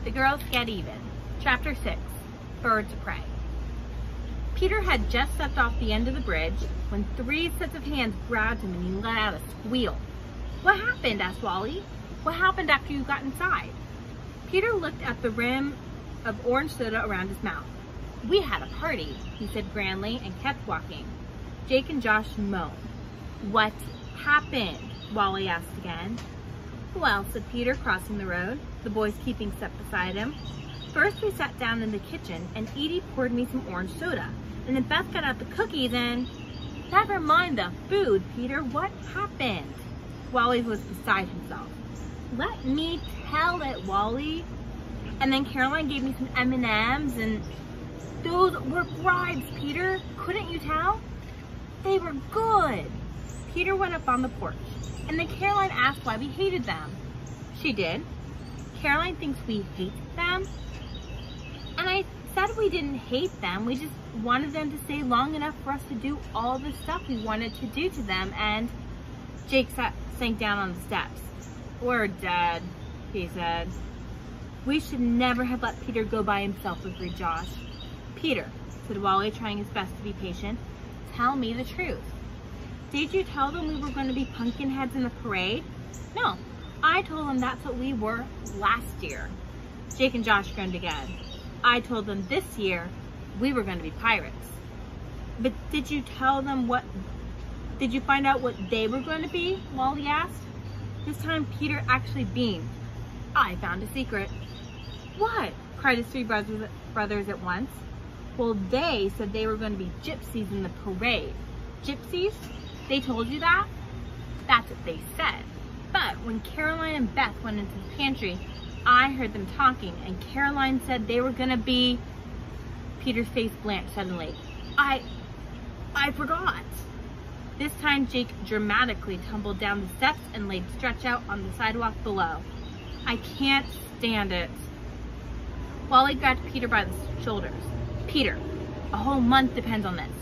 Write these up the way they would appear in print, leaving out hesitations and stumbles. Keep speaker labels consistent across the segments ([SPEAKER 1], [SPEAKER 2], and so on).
[SPEAKER 1] The Girls Get Even. Chapter 6, Birds of Prey. Peter had just stepped off the end of the bridge when 3 sets of hands grabbed him and he let out a squeal. "What happened?" asked Wally. "What happened after you got inside?" Peter looked at the rim of orange soda around his mouth. "We had a party," he said grandly and kept walking. Jake and Josh moaned. "What happened?" Wally asked again. "Well," said Peter, crossing the road, the boys keeping step beside him. "First we sat down in the kitchen and Edie poured me some orange soda. And then Beth got out the cookies and..." "Never mind the food, Peter. What happened?" Wally was beside himself. "Let me tell it, Wally. And then Caroline gave me some M&Ms and..." "Those were bribes, Peter. Couldn't you tell? They were good." Peter went up on the porch. "And then Caroline asked why we hated them." "She did? Caroline thinks we hate them?" "And I said we didn't hate them. We just wanted them to stay long enough for us to do all the stuff we wanted to do to them, and..." Jake sank down on the steps. "We're dead," he said. "We should never have let Peter go by himself," agreed Josh. "Peter," said Wally, trying his best to be patient, "tell me the truth. Did you tell them we were going to be pumpkin heads in the parade?" "No, I told them that's what we were last year." Jake and Josh grinned again. "I told them this year we were going to be pirates." "But did you tell them what... Did you find out what they were going to be?" Wally asked. This time Peter actually beamed. "I found a secret." "What?" cried his 3 brothers at once. "Well, they said they were going to be gypsies in the parade." "Gypsies? They told you that?" "That's what they said. But when Caroline and Beth went into the pantry, I heard them talking, and Caroline said they were going to be..." Peter's face blanched suddenly. I forgot." This time Jake dramatically tumbled down the steps and laid stretched out on the sidewalk below. "I can't stand it." Wally grabbed Peter by the shoulders. "Peter, a whole month depends on this.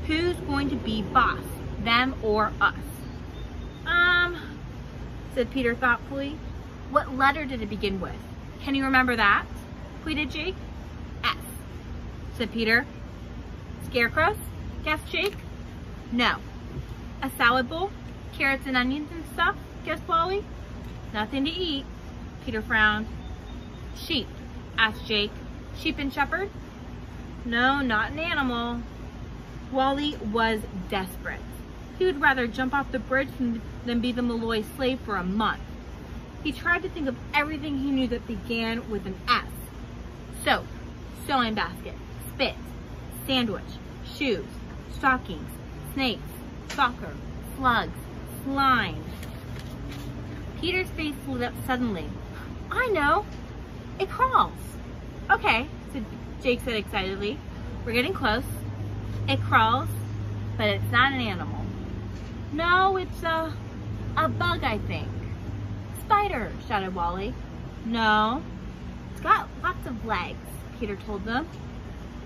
[SPEAKER 1] Who's going to be boss, them or us?" Said Peter thoughtfully. "What letter did it begin with? Can you remember that?" pleaded Jake. "S," said Peter. "Scarecrows?" guessed Jake. "No." "A salad bowl? Carrots and onions and stuff?" guessed Wally. "Nothing to eat." Peter frowned. "Sheep?" asked Jake. "Sheep and shepherd?" "No, not an animal." Wally was desperate. He would rather jump off the bridge than be the Malloy slave for a month. He tried to think of everything he knew that began with an S. Soap, sewing basket, spit, sandwich, shoes, stockings, snakes, soccer, slugs, slime. Peter's face lit up suddenly. "I know! It crawls!" "Okay," Jake said excitedly. "We're getting close. It crawls, but it's not an animal." "No, it's a bug, I think." "Spider," shouted Wally. "No, it's got lots of legs," Peter told them.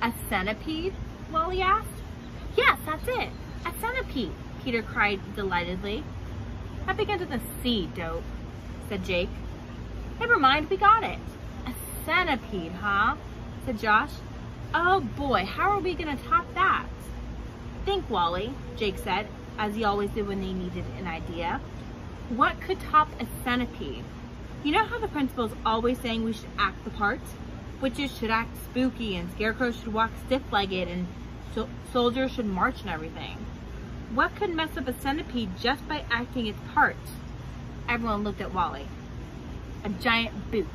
[SPEAKER 1] "A centipede?" Wally asked. "Yes, that's it. A centipede," Peter cried delightedly. "That begins with a C, dope," said Jake. "Never mind, we got it." "A centipede, huh?" said Josh. "Oh boy, how are we gonna top that?" "Think, Wally," Jake said, as he always did when they needed an idea. "What could top a centipede? You know how the principal's always saying we should act the part? Witches should act spooky and scarecrows should walk stiff-legged and soldiers should march and everything. What could mess up a centipede just by acting its part?" Everyone looked at Wally. "A giant boot,"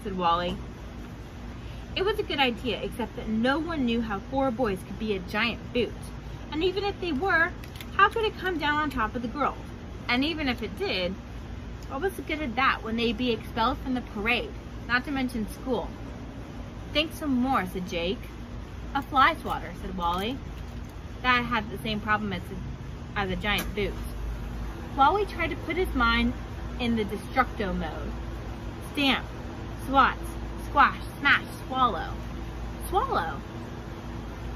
[SPEAKER 1] said Wally. It was a good idea, except that no one knew how 4 boys could be a giant boot. And even if they were, how could it come down on top of the girls? And even if it did, what was the good of that when they'd be expelled from the parade, not to mention school? "Think some more," said Jake. "A fly swatter," said Wally. That had the same problem as a giant boot. Wally tried to put his mind in the destructo mode. Stamp, swat, squash, smash, swallow. Swallow?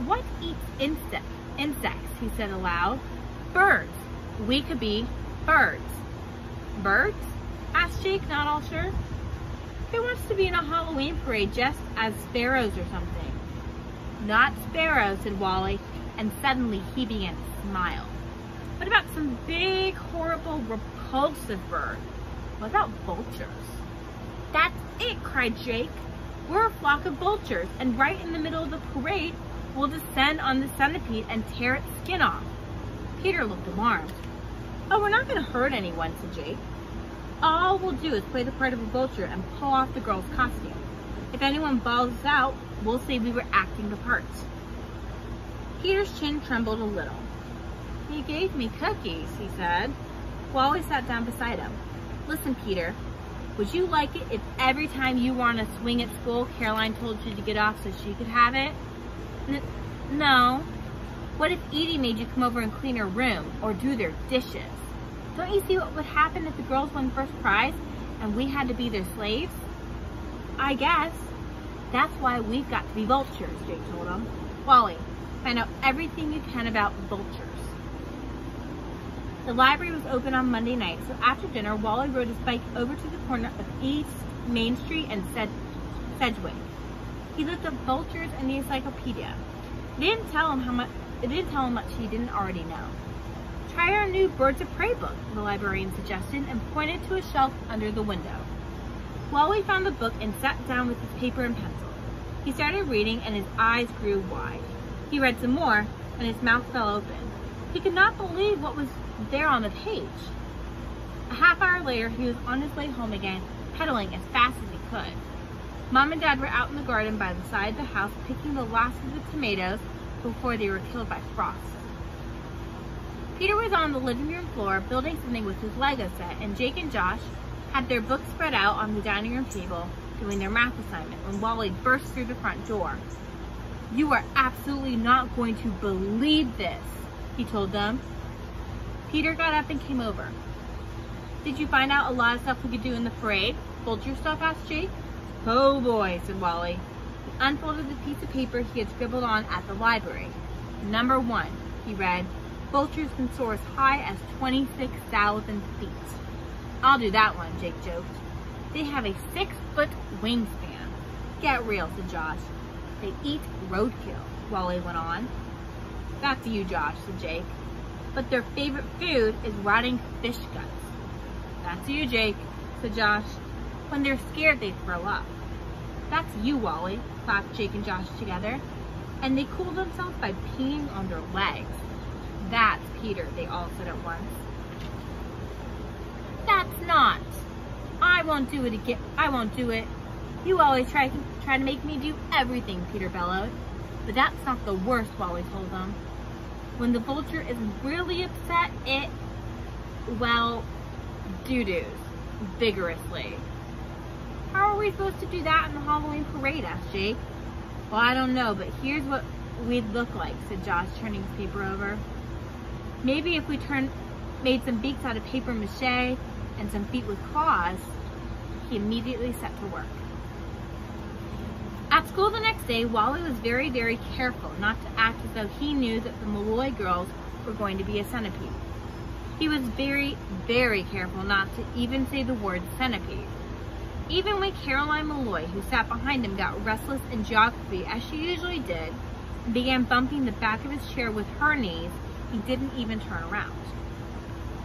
[SPEAKER 1] "What eats insects?" he said aloud. "Birds. We could be birds." "Birds?" asked Jake, not all sure. "Who wants must have been a Halloween parade just as sparrows or something. Not sparrows, said Wally, and suddenly he began to smile. What about some big, horrible, repulsive bird? What about vultures? That's it, cried Jake. We're a flock of vultures, and right in the middle of the parade, we'll descend on the centipede and tear its skin off. Peter looked alarmed. Oh, we're not going to hurt anyone, said Jake. All we'll do is play the part of a vulture and pull off the girl's costume. If anyone bawls us out, we'll say we were acting the part. Peter's chin trembled a little. He gave me cookies, he said. Wally sat down beside him. Listen, Peter, would you like it if every time you were on a swing at school, Caroline told you to get off so she could have it? No. What if Edie made you come over and clean her room or do their dishes? Don't you see what would happen if the girls won first prize and we had to be their slaves? I guess. That's why we've got to be vultures, Jake told him. Wally, find out everything you can about vultures. The library was open on Monday night, so after dinner, Wally rode his bike over to the corner of East Main Street and Sedgwick. He looked up vultures in the encyclopedia. It didn't tell him much he didn't already know. Try our new Birds of Prey book, the librarian suggested, and pointed to a shelf under the window. Wally found the book and sat down with his paper and pencil. He started reading and his eyes grew wide. He read some more and his mouth fell open. He could not believe what was there on the page. A half hour later, he was on his way home again, pedaling as fast as he could. Mom and Dad were out in the garden by the side of the house picking the last of the tomatoes before they were killed by frost. Peter was on the living room floor building something with his Lego set, and Jake and Josh had their books spread out on the dining room table doing their math assignment when Wally burst through the front door. You are absolutely not going to believe this, he told them. Peter got up and came over. Did you find out a lot of stuff we could do in the parade? Vulture stuff, asked Jake. Oh boy, said Wally. He unfolded the piece of paper he had scribbled on at the library. Number 1, he read, vultures can soar as high as 26,000 feet. I'll do that one, Jake joked. They have a 6-foot wingspan. Get real, said Josh. They eat roadkill, Wally went on. That's you, Josh, said Jake. But their favorite food is rotting fish guts. That's you, Jake, said Josh. When they're scared, they throw up. That's you, Wally, clapped Jake and Josh together. And they cool themselves by peeing on their legs. That's Peter, they all said at once. That's not. I won't do it again. I won't do it. You always try to make me do everything, Peter bellowed. But that's not the worst, Wally told them. When the vulture is really upset, it, well, doo-doos vigorously. How are we supposed to do that in the Halloween parade, asked Jake. Well, I don't know, but here's what we'd look like, said Josh, turning his paper over. Maybe if we made some beaks out of paper mache and some feet with claws. He immediately set to work. At school the next day, Wally was very, very careful not to act as though he knew that the Malloy girls were going to be a centipede. He was very, very careful not to even say the word centipede. Even when Caroline Malloy, who sat behind him, got restless in geography, as she usually did, and began bumping the back of his chair with her knees, he didn't even turn around.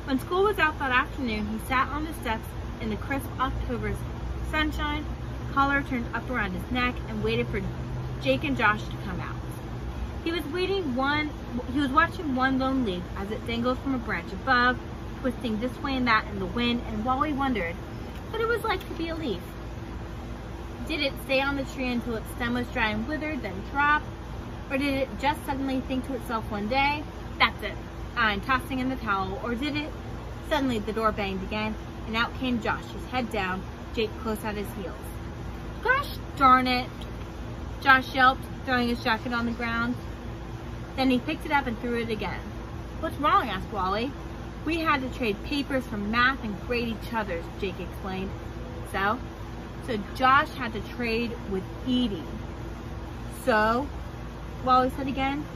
[SPEAKER 1] When school was out that afternoon, he sat on the steps in the crisp October sunshine, collar turned up around his neck, and waited for Jake and Josh to come out. He was watching one lone leaf as it dangled from a branch above, twisting this way and that in the wind, and Wally wondered what it was like to be a leaf. Did it stay on the tree until its stem was dry and withered, then drop? Or did it just suddenly think to itself one day, that's it, I'm tossing in the towel? Or did it? Suddenly the door banged again, and out came Josh, his head down, Jake close at his heels. Gosh darn it, Josh yelped, throwing his jacket on the ground. Then he picked it up and threw it again. What's wrong? Asked Wally. We had to trade papers for math and grade each other's, Jake explained. So Josh had to trade with Edie. So, Wally said again.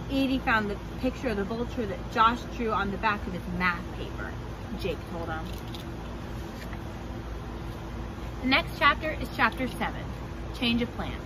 [SPEAKER 1] Edie found the picture of the vulture that Josh drew on the back of his math paper, Jake told him. The next chapter is chapter 7, Change of Plans.